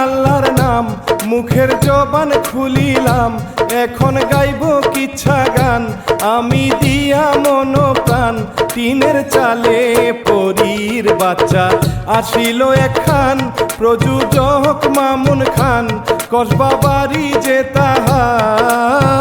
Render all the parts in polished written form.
আল্লাহর নাম মুখের জবান খুলিলাম, এখন গাইব কিচ্ছা গান আমি দিয়া মন প্রাণ। টিনের চালে পরীর বাচ্চা আসিল একখান, প্রযোজক মামুন খান, কসবা বাড়ি যে তাহার।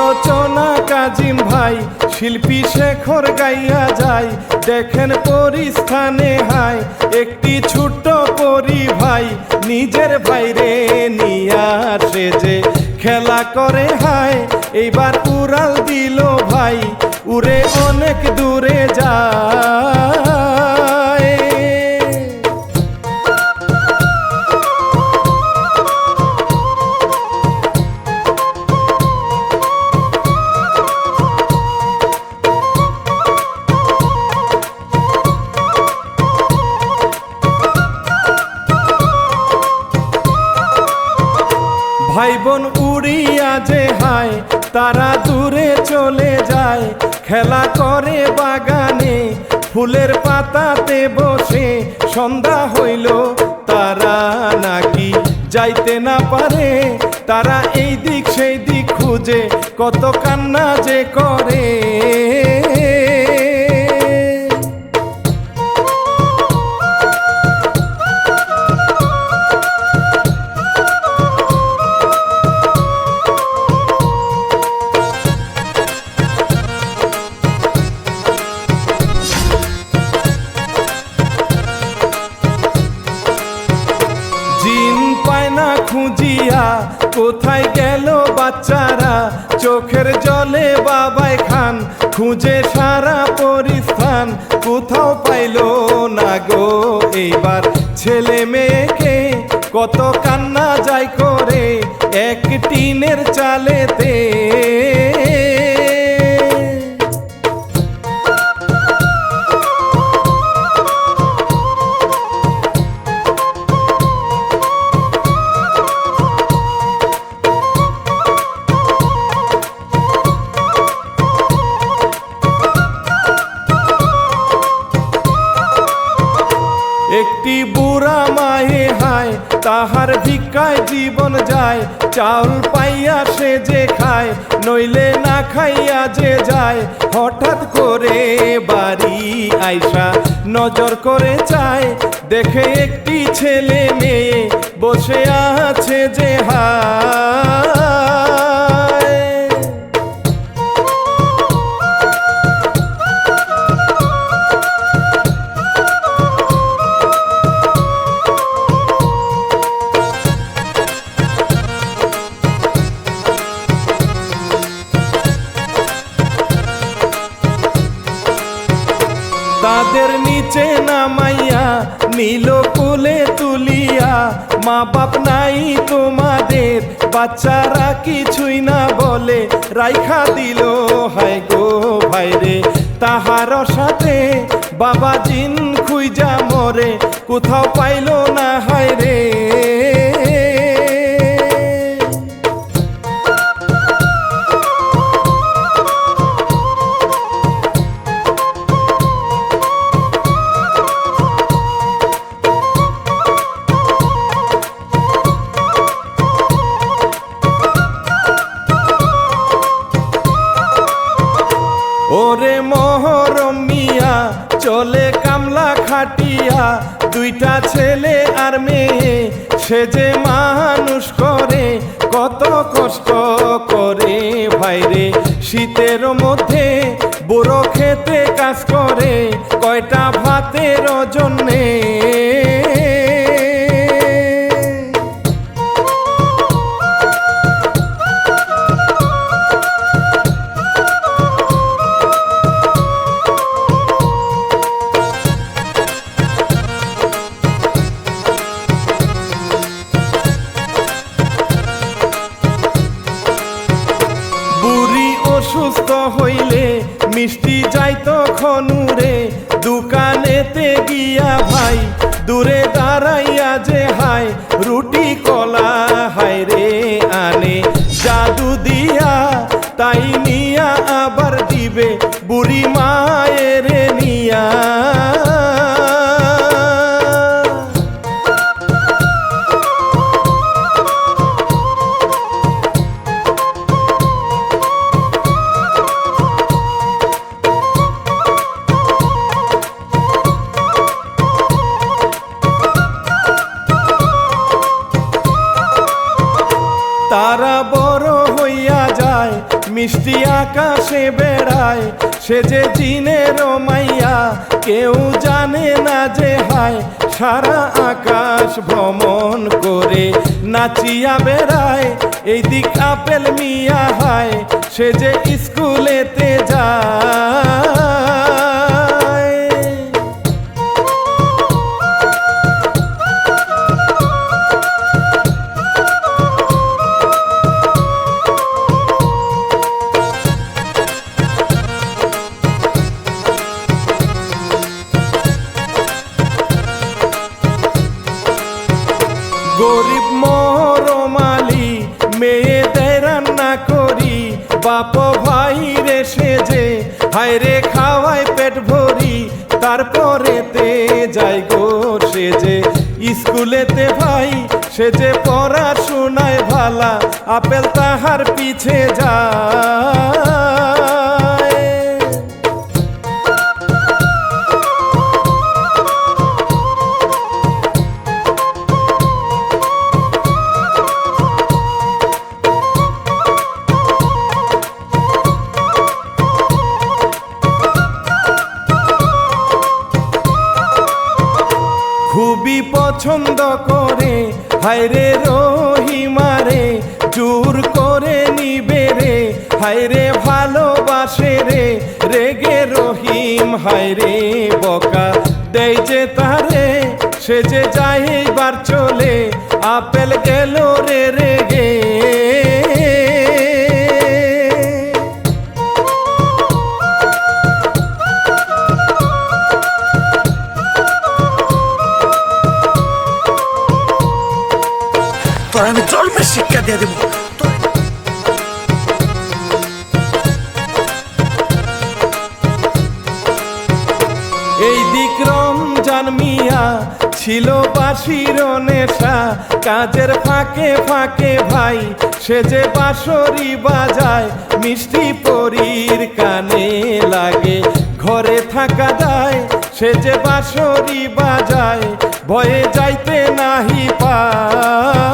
রচনা কাজিম ভাই, শিল্পী শেখর গাইয়া যায়, দেখেন পরিস্থানে হাই একটি ছোট্ট পরি ভাই, নিজের ভাইরে নিয়া সে যে খেলা করে হায়, এইবার উড়াল দিল ভাই উড়ে অনেক দূরে যায়। ভাই বোন উড়িয়া যে হায় তারা দূরে চলে যায়, খেলা করে বাগানে ফুলের পাতাতে বসে, সন্ধ্যা হইল তারা নাকি যাইতে না পারে, তারা এই দিক সেই দিক খুঁজে কত কান্না যে করে। খুঁজিয়া কোথায় গেল বাচ্চারা, চোখের জলে বাবাই খান খুঁজে সারা পরিস্থান, কোথাও পাইল না গো এইবার ছেলে মেয়েকে, কত কান্না যায় করে এক টিনের চালেতে। একটি বুড়া মায়ে হায় তাহার ভিক্ষায় জীবন যায়, চাউল পাইয়া সে যে খায় নইলে না খাইয়া যে যায়, হঠাৎ করে বাড়ি আইসা নজর করে চায়, দেখে একটি ছেলে মেয়ে বসে আছে যে হায়। তাদের নিচে নামাইয়া নীল কোলে তুলিয়া, মা বাপ নাই তোমাদের বাচ্চারা কিছুই না বলে, রাইখা দিল হায় গো ভাইরে তাহার সাথে, বাবা জিন খুইজা মরে কোথাও পাইল না হায় রে। ওরে মহরম মিয়া চলে কামলা খাটিয়া, দুইটা ছেলে আর মেয়ে সে যে মানুষ করে, কত কষ্ট করে ভাইরে শীতের মধ্যে, বুড়ো খেতে কাজ করে কয়টা ভাতের জন্যে। অসুস্থ হইলে মিষ্টি যাইতো নূরে দোকানেতে গিয়া ভাই দূরে দাঁড়াইয়া যে হায় রুটি কলা হায় রে আনে জাদু দিয়া তাই নিয়া আবার দিবে বুড়ি মায়ের নিয়া তারা বড় হইয়া যায় মিষ্টি আকাশে বেড়ায় সে যে জিনের মাইয়া কেউ জানে না যে হায় সারা আকাশ ভ্রমণ করে নাচিয়া বেড়ায় এই দিক আপেল মিয়া হায় সে যে স্কুলেতে যায় গরিব মরমালি মেয়েদের রান্না করি বাপ ভাই রে সেজে হায় রে খাওয়ায় পেট ভরি তারপরেতে যাই গো সেজে স্কুলেতে ভাই সেজে পড়াশোনায় ভালা আপেল তাহার পিছে যায় খুবই পছন্দ করে হায়রে রহিমারে জোর করে নিবে রে হায়রে ভালোবাসে রে রেগে রহিম হায়রে বকা দেয় যে তারে সে যে যায় এইবার চলে আপেল গেল রে রেগে আমি জন্মের শিক্ষা দিয়ে দেব এই দিক রমজান মিয়া ছিল বাঁশির নেশা কাজের ফাঁকে ফাঁকে ভাই সে যে বাঁশরি বাজায় মিষ্টি পরীর কানে লাগে ঘরে থাকা যায় সে যে বাঁশরি বাজায় ভয়ে যাইতে নাহি পায়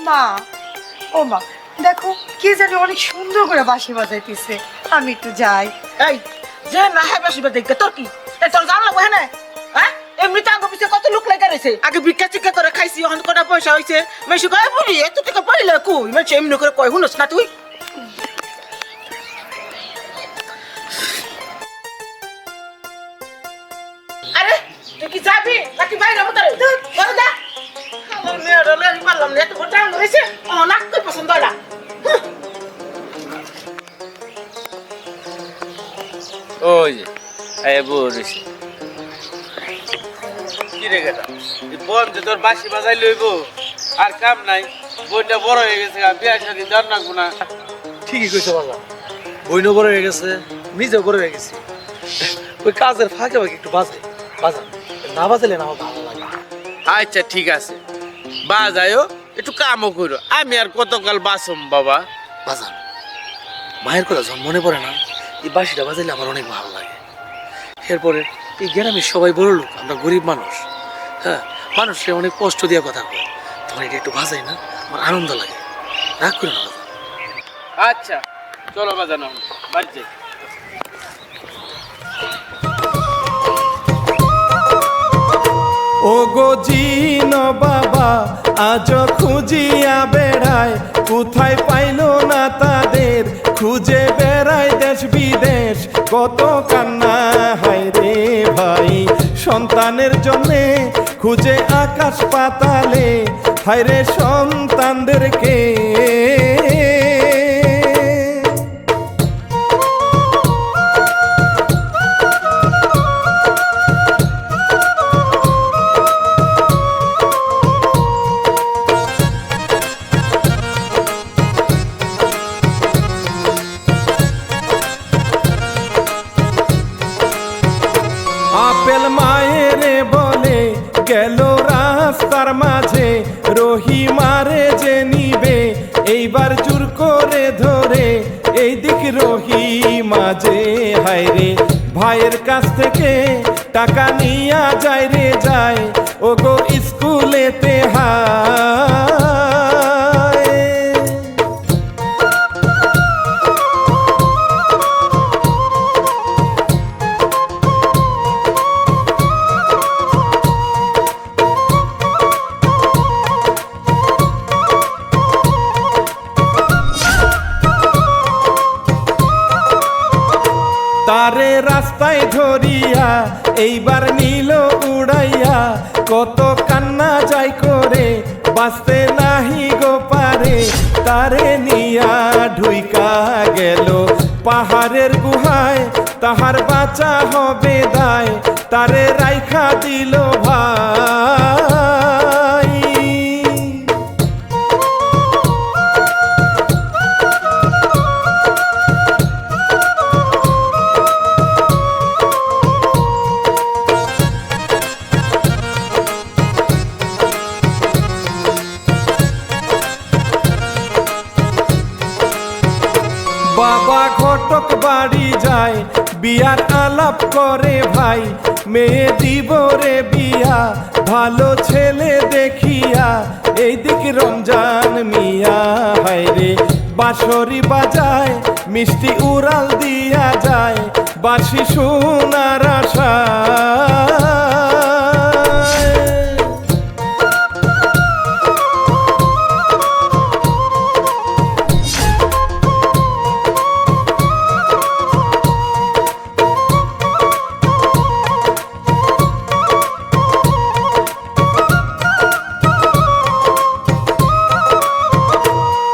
মা ও মা দেখো কে জানি অনেক সুন্দর করে বাঁশি বাজাইতেছে আমি একটু যাই এই যে না হ্যাঁ বেশি দেখে তোর কি তোর জান লাগবে হ্যাঁ হ্যাঁ এমনিতে আগে পিছিয়ে কত লোক লেগে রয়েছে আগে ভিক্ষা চিক্ষা করে খাইছি এখন কটা পয়সা হয়েছে মেশি কয় বুড়ি এত টাকা পাইলে কই মেশি এমনি করে কয় শুনস না তুই আরে তুই কি যাবি নাকি বাইরে বলে বল দা আমার মেয়ের লরি পারলাম না এত বড় টাইম রয়েছে ও নাক কই পছন্দ না ওই আয় বরিস কি রে গেটা এই বোন যে তোর বাঁশি বাজাই লইব আর কাম নাই বোনটা বড় হয়ে গেছে বিয়া শাদী দর না গুনা ঠিকই কইছো বাবা বইনও বড় হয়ে গেছে নিজেও বড় হয়ে গেছি ওই কাজের ফাঁকে ফাঁকে একটু বাজে বাজান না বাজালে না আমার ভালো লাগে আচ্ছা ঠিক আছে বাজায়ও একটু কামও করো আমি আর কতকাল বাসম বাবা বাজান মায়ের কথা যখন মনে পড়ে না এই বাঁশিটা বাজাইলে আমার অনেক ভালো লাগে এরপরে এই গ্রামের সবাই বড় লোক আমরা গরিব মানুষ হ্যাঁ মানুষকে অনেক কষ্ট দিয়ে কথা কয় তখন এটা একটু বাজাই না আমার আনন্দ লাগে রাগ করে না বাজান আচ্ছা চলো বাজানো বাড়ি যাই ও গো জিন বাবা আজ খুঁজিয়া বেড়ায় কোথায় পাইল না তাদের খুঁজে বেড়ায় দেশ বিদেশ, কত কান্না হায় রে ভাই সন্তানের জন্যে, খুঁজে আকাশ পাতালে হায় রে সন্তানদেরকে। আপেল মায়েরে বলে গেল রাস্তার মাঝে, রহিমারে যে নিবে এইবার জোর করে ধরে, এই দিক রহিমা যে হায় রে ভাইয়ের কাছ থেকে টাকা নিয়া যায় রে যায়, ও গো স্কুলেতে হায়। তারে রাস্তায় ধরিয়া এইবার নিল উড়াইয়া, কত কান্না যাই করে বাঁচতে নাহি গো পারে, তারে নিয়া ঢুইকা গেল পাহাড়ের গুহায়, তাহার বাঁচা হবে দায়, তারে রাইখা দিল ভাই। বাবা ঘটক বাড়ি যায়, বিয়ার আলাপ করে ভাই, মেয়ে দিব রে বিয়া ভালো ছেলে দেখিয়া, এই দিক রমজান মিয়া হায় রে বাঁশরি বাজায়, মিষ্টি উড়াল দিয়া যায় বাঁশি শোনার আশায়।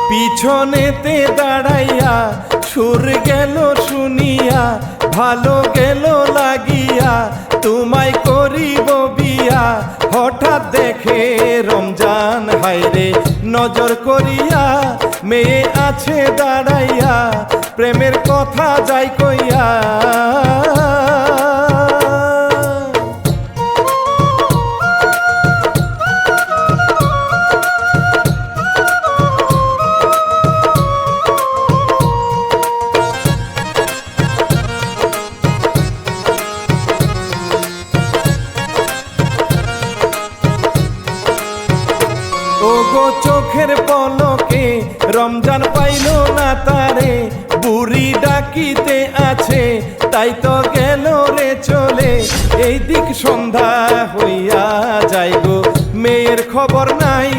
পিছনেতে দাঁড়াইয়া সুর গেল শুনিয়া, ভালো গেল লাগিয়া তোমায় করিব বিয়া, হঠাৎ দেখে রমজান হায় রে নজর করিয়া, মেয়ে আছে দাঁড়াইয়া প্রেমের কথা যাই কইয়া। ওগো চোখের পলকে রমজান পাইল না তারে, বুড়ি ডাকিতে আছে তাই তো গেল রে চলে, এই দিক সন্ধ্যা হইয়া যায় গো মেয়ের খবর নাই,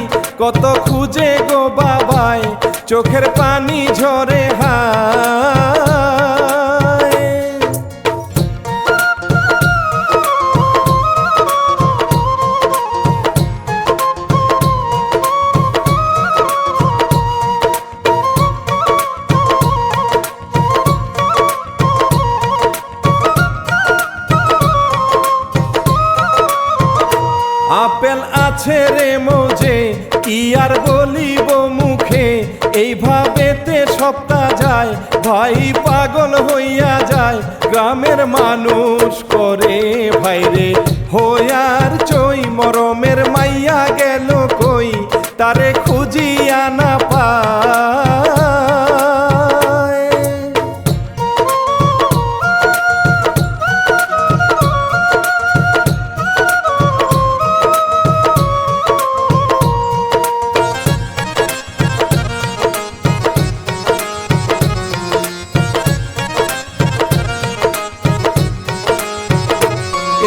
কত খুঁজে গো বাবাই চোখের পানি ঝরে হায়। আপেল আছে রে মৌজে কি আর বলিব মুখে, এইভাবেতে সপ্তাহ যায় ভাই পাগল হইয়া যায়, গ্রামের মানুষ করে ভাইরে হইয়ার চই, মরমের মাইয়া গেল কই তারে খুঁজিয়া না পায়।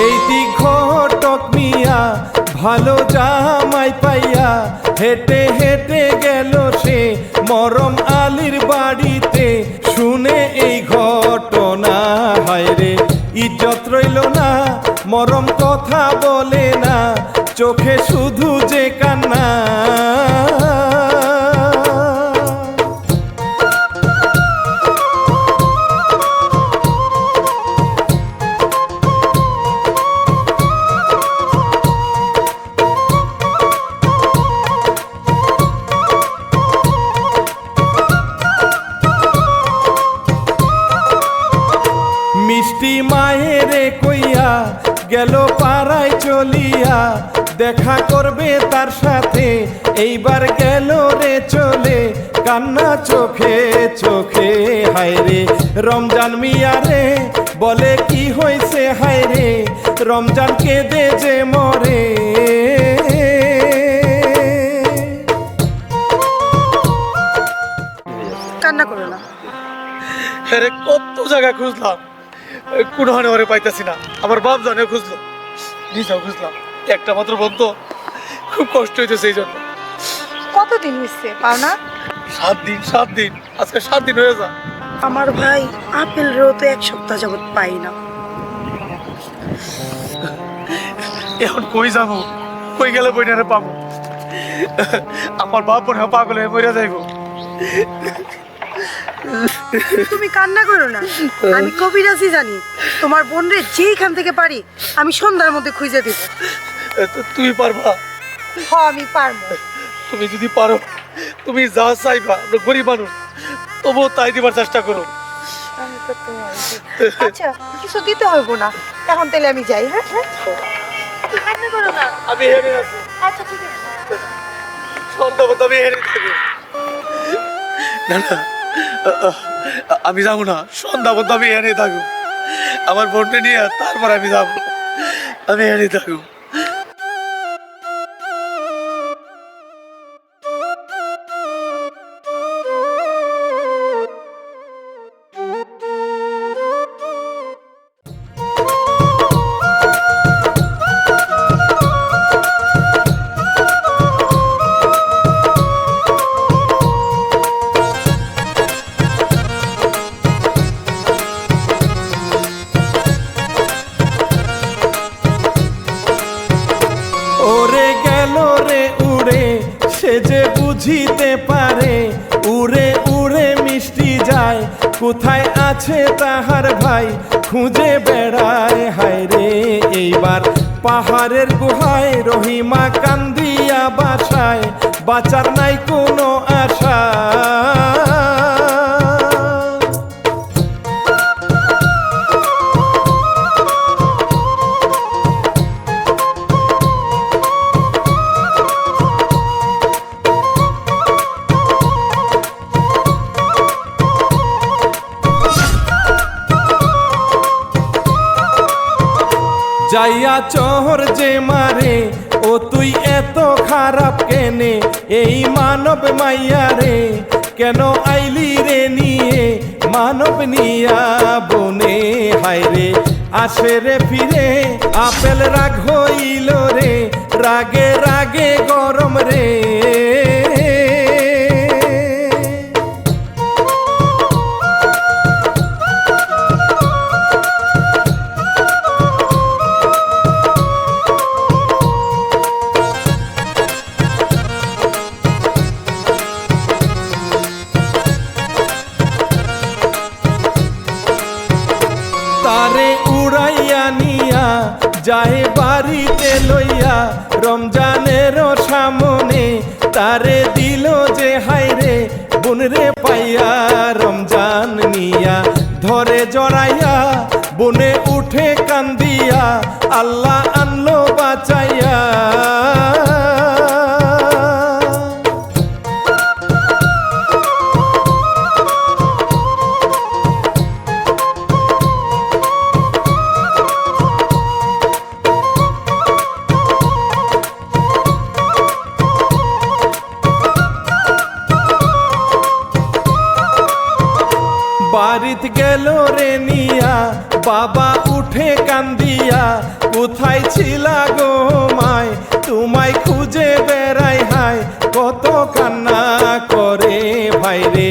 এই দিক ঘটক মিয়া ভালো জামাই পাইয়া, হেঁটে হেঁটে গেল সে মরম আলীর বাড়িতে, মরম কথা বলে না, চোখে শুধু যে কান্না। মিষ্টি মায়েরে কইয়া গেল পাড়ায় চলিয়া, দেখা করবে তার সাথে এইবার গেল রে চলে, কান্না চোখে চোখে। হায়রে রমজান মিয়া রে, বলে কি হয়েছে হায়রে, রমজান কেঁদে যে মরে। কান্না করো না। আরে কত জায়গা খুঁজলাম, কোনো হানে ওরে পাইতেছি না। আমার বাপ জানে খুঁজলো, নিজেও খুঁজলাম, একটা মাত্র বন্ধু, খুব কষ্ট হইতেছে এই জন্য। কতদিন হচ্ছে পাও না? 7 দিন, আজকে 7 দিন হয়ে যা। আমার ভাই আপেল রেও তো 1 সপ্তাহ যাবত পাই না। এখন কই যাবো, কই গেলে বইনারে পাবো? আমার বাপ মনে হয় পাগল হয়ে মরে যাইবো। তুমি কান্না করো না, আমি কবিরাজি জানি। তোমার বোন রে যেইখান থেকে পারি আমি সন্ধ্যার মধ্যে খুঁজে দিব। তুমি পারবা? হ্যাঁ আমি পারবো। তুমি যদি পারো, তুমি যা চাইবা, আমরা গরিব মানুষ, তবুও তাই দিবার চেষ্টা করো। আচ্ছা কিছু দিতে হইব না, এখন তাহলে আমি যাই। হ্যাঁ কান্না করো না। আমি হেরে আছি, আচ্ছা ঠিক আছে। সন্ধ্যা পর্যন্ত আমি হেরে থাকি। না না, আমি যাবো না, সন্ধ্যা পর্যন্ত আমি হেরে থাকবো। আমার বোনটা নিয়ে তারপর আমি যাবো, আমি হেরে থাকবো। ওরে গেল রে উড়ে, সে যে বুঝিতে পারে, উড়ে উড়ে মিষ্টি যায়, কোথায় আছে তাহার ভাই, খুঁজে বেড়ায়। হায় রে এইবার পাহাড়ের গুহায়, রহিমা কান্দিয়া বাসায়, বাঁচার নাই কোনো আশা। যাইয়া চহর যে মারে, ও তুই এত খারাপ কেনে, এই মানব মাইয়া রে, কেন আইলি রে নিয়ে, মানব নিয়া বনে। হায় রে আসে রে ফিরে, আপেল রাগ হইল রে, রাগে রাগে গরম রে। তারে উড়াইয়া নিয়া যায় বাড়িতে লইয়া, রমজানের সামনে তারে দিল যে হায়রে, বোনরে পাইয়া রমজান নিয়া ধরে জড়াইয়া, বনে উঠে কান্দিয়া, আল্লাহ আনলো বাঁচাইয়া। বাড়িত গেল রে নিয়া, বাবা উঠে কান্দিয়া, কোথায় ছিলা গো মায়, তোমায় খুঁজে বেড়াই হায়, কত কান্না করে ভাই রে।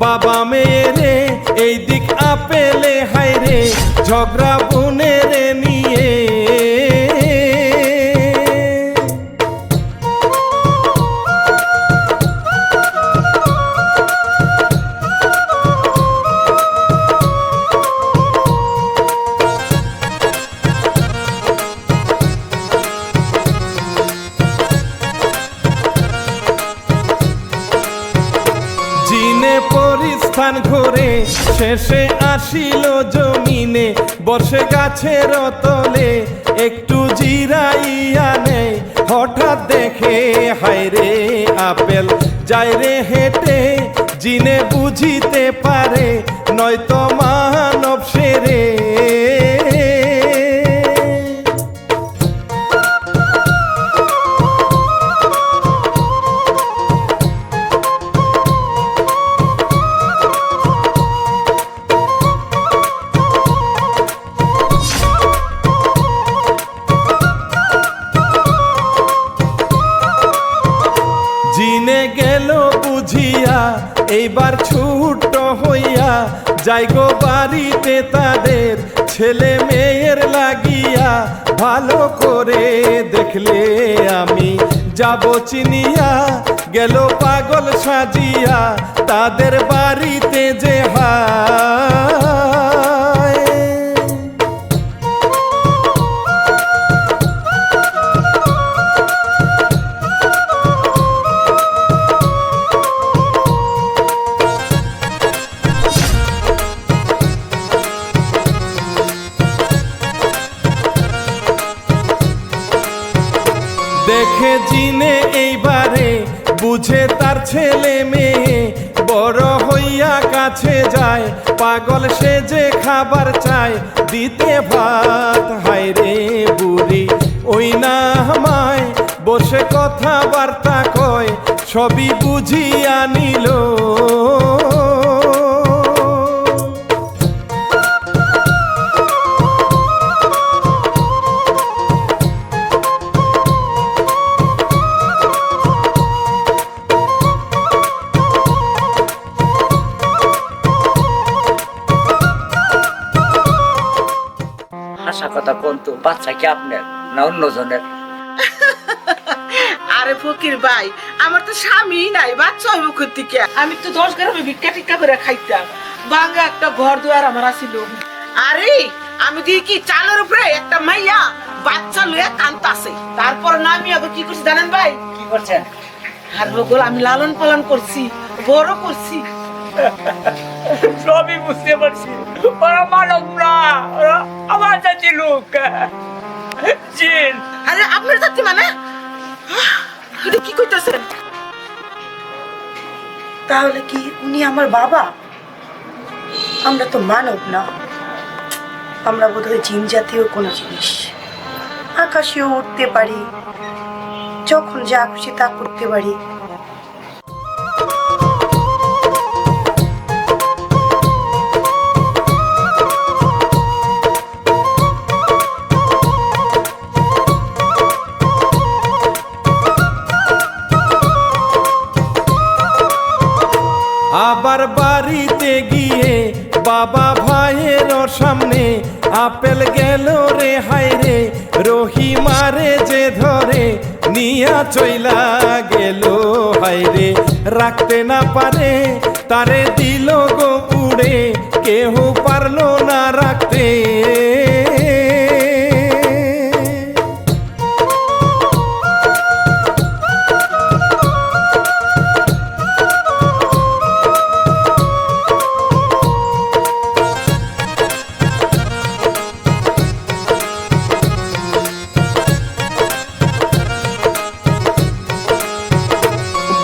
বাবা মেয়েরে এই দিক আপেলে হায় রে, ঝগড়া বোনের নিয়ে। স্থান ঘুরে শেষে আসিল জমিনে, বসে গাছের তলে একটু জিরাইয়া নেয়। হঠাৎ দেখে হায়রে আপেল যায় রে হেঁটে, জিনে বুঝিতে পারে নয়তো মানব সেরে। জিনে গেল বুঝিয়া এইবার ছুট হইয়া, যাই গো বাড়িতে তাদের ছেলে মেয়ের লাগিয়া। ভালো করে দেখলে আমি যাব চিনিয়া, গেল পাগল সাজিয়া তাদের বাড়িতে যে হায়। দেখে জিনে এইবারে বুঝে তার ছেলে মেয়ে, বড় হইয়া কাছে যায় পাগল সে যে খাবার চায়। দিতে ভাত হায়রে বুড়ি ওই না আমায়, বসে কথাবার্তা কয় সবই বুঝিয়া নিল। হাসা কথা কোন তো, বাচ্চা কি আপনার না অন্যজনের? আরে ফকির ভাই, আমার তো স্বামী নাই, বাচ্চা হইব থেকে। আমি তো 10 গ্রামে ভিক্ষা টিক্কা করে খাইতাম, বাঙ্গা একটা ঘর দুয়ার আমার আসিল। আরে আমি দিই কি চালের উপরে একটা মাইয়া বাচ্চা লইয়া কান্তাছে। তারপর না আমি আবার কি করছি জানেন ভাই? কি করছেন? আর বগল আমি লালন পালন করছি, বড় করছি। সবই বুঝতে পারছি, ওরা মানব না, ওরা আমার জাতি লোক। জিন। আরে আপনার জাতি মানে? এটা কি কইতাছেন? তাহলে কি উনি আমার বাবা? আমরা তো মানব না, আমরা বোধহয় জিন জাতীয় কোনো জিনিস। আকাশেও উঠতে পারি, যখন যা খুশি তা করতে পারি। আবার বাড়িতে গিয়ে বাবা ভাইয়ের সামনে আপেল গেল রে হায়রে, রহিমারে যে ধরে নিয়া চইলা গেল হায়রে। রাখতে না পারে তারে দিল গো উড়ে, কেহ পারলো না রাখতে।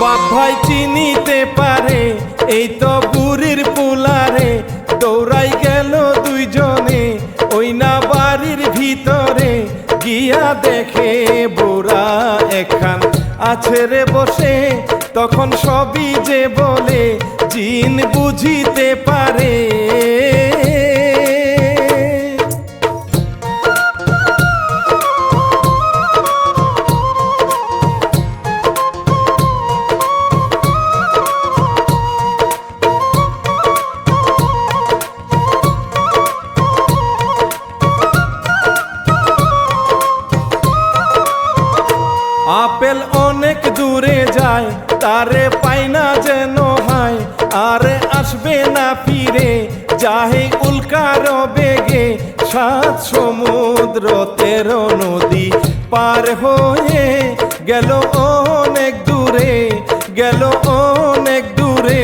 বাপ ভাই চিনিতে পারে এই তো বুড়ির পুলারে, দৌড়াই গেল দুইজনে ওই না বাড়ির ভিতরে। গিয়া দেখে বুড়া এখান আছে রে বসে, তখন সবই যে বলে জিন বুঝিতে পারে। আপেল অনেক দূরে যায়, তারে পাই না যেন হয়, আর আসবে না ফিরে। যাহে উল্কার বেগে 7 সমুদ্র 13 নদী পার হয়ে গেল অনেক দূরে, গেল অনেক দূরে।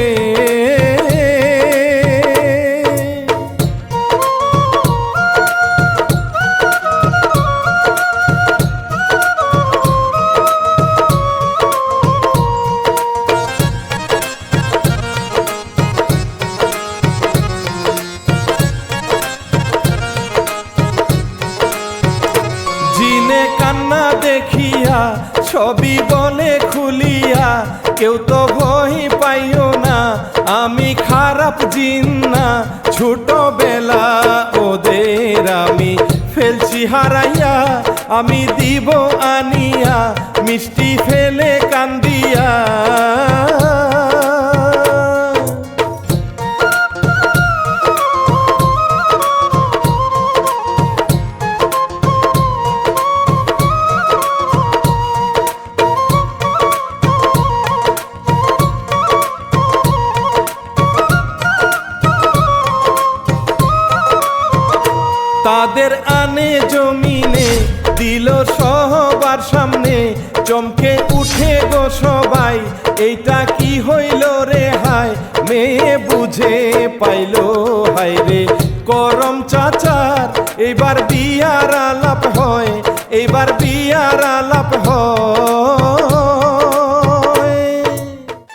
সবই বলে খুলিয়া, কেউ তো ভয় পাইও না, আমি খারাপ জিন না। ছোটবেলা ওদের আমি ফেলছি হারাইয়া, আমি দিব আনিয়া মিষ্টি ফেলে কান্দিয়া। তাদের আনে জমিনে দিল সবার সামনে, চমকে উঠে গো সবাই, এইটা কি হইল রে হায়। মেয়ে বুঝে পাইল হায় রে করম চাচার, এইবার বিয়ার আলাপ হয়, এইবার বিয়ার আলাপ হয়।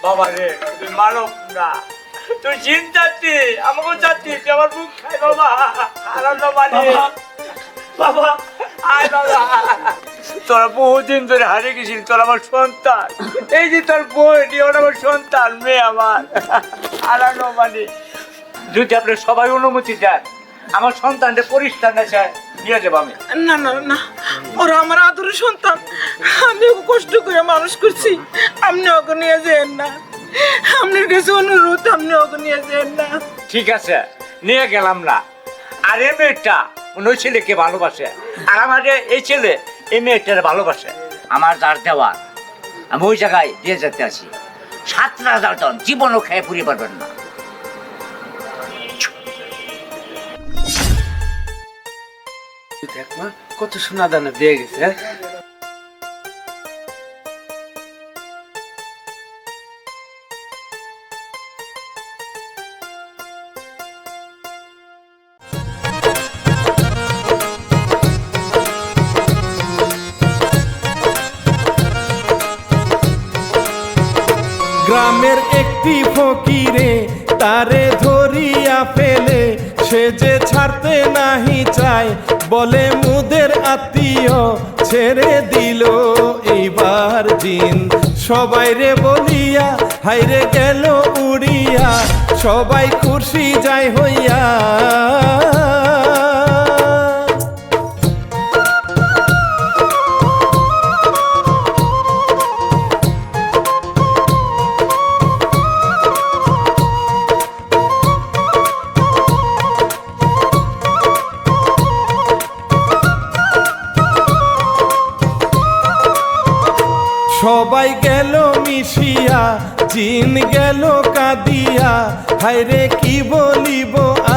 বাবা রে তুই মানব না, তুই জিন যাচ্ছি আমাকে যাচ্ছি, তুই আমার মুখ খাই বাবা। আনন্দ মানে বাবা, আয় বাবা। তোরা বহুদিন ধরে হারিয়ে গেছিস, তোর আমার সন্তান। এই যে তোর বোন, ওর আমার সন্তান, মেয়ে আমার। আনন্দ মানে যদি আপনি সবাই অনুমতি দেন, আমার সন্তানটা পরিষ্কার না চায় নিয়ে যাবো আমি। না না না, ওরা আমার আদরের সন্তান, আমি ওকে কষ্ট করে মানুষ করছি, আপনি ওকে নিয়ে যেন না। আপনার কাছে অনুরোধ, আপনি ওকে নিয়ে যেন না। ঠিক আছে, নিয়ে গেলাম না। আর এই মেয়েটা ওই ছেলেকে ভালোবাসে, আর আমার এই ছেলে এই মেয়েটার ভালোবাসে। আমার যার দেওয়া আমি ওই জায়গায় দিয়ে যেতে আছি। 7,000 টন জীবনও খেয়ে পুরি পারবেন না। দেখ মা, কত সোনা দানা দিয়ে গেছে। গ্রামের একটি ফকিরে তারে ধরিয়া ফেলে, সে যে ছাড়তে নাহি চায়, বলে মুদের আত্মীয় ছেড়ে দিল এইবার জিন। সবাই রে বলিয়া হাইরে গেল উড়িয়া, সবাই খুশি যায় হইয়া। সবাই গেল মিশিয়া, জিন গেল কাঁদিয়া, হায়রে কি বলিব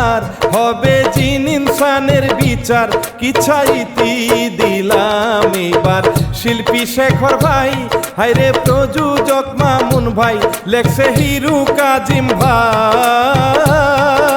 আর, হবে জিন ইনসানের বিচার। কি চাইতি দিলাম এবার শিল্পী শেখর ভাই, হায়রে প্রযোজক মামুন ভাই, লেখছে হিরু কাজিম ভাই।